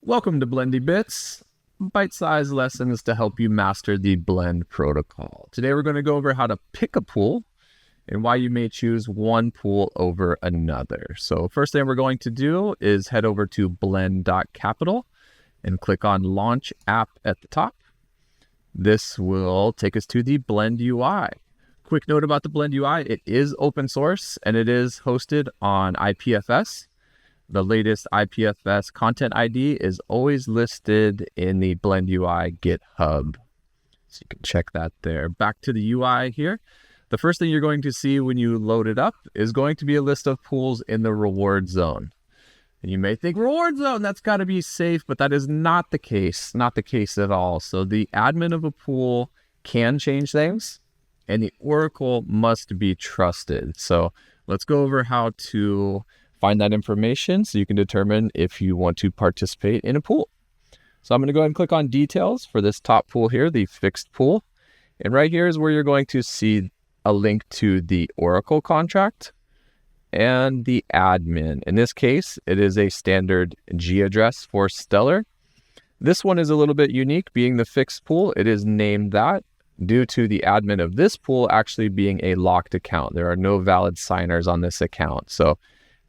Welcome to Blendy Bits, bite-sized lessons to help you master the blend protocol. Today we're going to go over how to pick a pool and why you may choose one pool over another. So first thing we're going to do is head over to blend.capital and click on Launch App at the top. This will take us to the Blend UI. Quick note about the Blend UI, it is open source and it is hosted on IPFS. The latest IPFS content ID is always listed in the Blend UI GitHub. So you can check that there. Back to the UI here. The first thing you're going to see when you load it up is going to be a list of pools in the reward zone. And you may think, reward zone, that's got to be safe, but that is not the case. Not the case at all. So the admin of a pool can change things, and the oracle must be trusted. So let's go over how to find that information so you can determine if you want to participate in a pool. So I'm going to go ahead and click on details for this top pool here, the fixed pool. And right here is where you're going to see a link to the Oracle contract and the admin. In this case, it is a standard G address for Stellar. This one is a little bit unique, being the fixed pool. It is named that due to the admin of this pool actually being a locked account. There are no valid signers on this account. So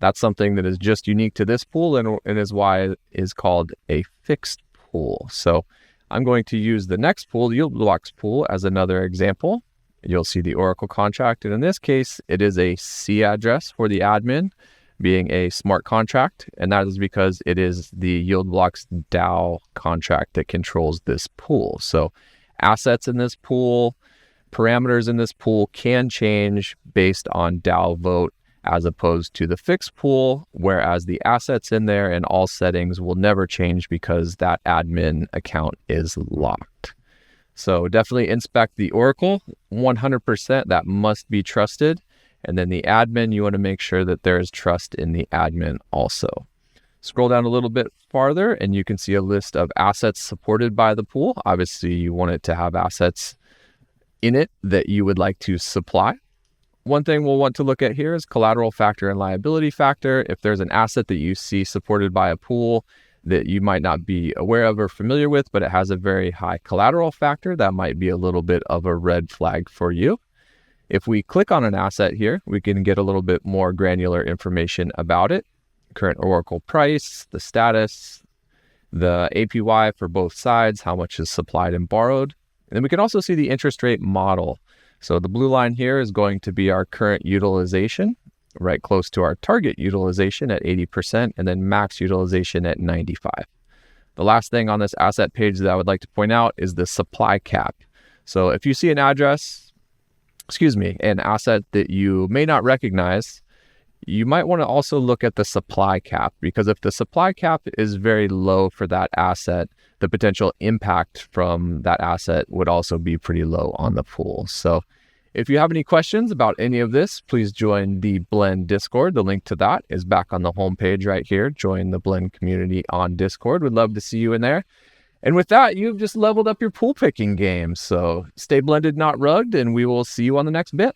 that's something that is just unique to this pool and is why it is called a fixed pool. So I'm going to use the next pool, the Yield Blocks pool, as another example. You'll see the Oracle contract. And in this case, it is a C address for the admin, being a smart contract. And that is because it is the Yield Blocks DAO contract that controls this pool. So assets in this pool, parameters in this pool can change based on DAO vote, as opposed to the fixed pool, whereas the assets in there and all settings will never change because that admin account is locked. So definitely inspect the Oracle, 100%, that must be trusted. And then the admin, you want to make sure that there is trust in the admin also. Scroll down a little bit farther and you can see a list of assets supported by the pool. Obviously, you want it to have assets in it that you would like to supply. One thing we'll want to look at here is collateral factor and liability factor. If there's an asset that you see supported by a pool that you might not be aware of or familiar with, but it has a very high collateral factor, that might be a little bit of a red flag for you. If we click on an asset here, we can get a little bit more granular information about it. Current Oracle price, the status, the APY for both sides, how much is supplied and borrowed. And then we can also see the interest rate model. So the blue line here is going to be our current utilization, right close to our target utilization at 80%, and then max utilization at 95%. The last thing on this asset page that I would like to point out is the supply cap. So if you see an an asset that you may not recognize, you might want to also look at the supply cap, because if the supply cap is very low for that asset, the potential impact from that asset would also be pretty low on the pool. So if you have any questions about any of this, please join the Blend Discord. The link to that is back on the homepage right here. Join the Blend community on Discord. We'd love to see you in there. And with that, you've just leveled up your pool picking game. So stay blended, not rugged, and we will see you on the next bit.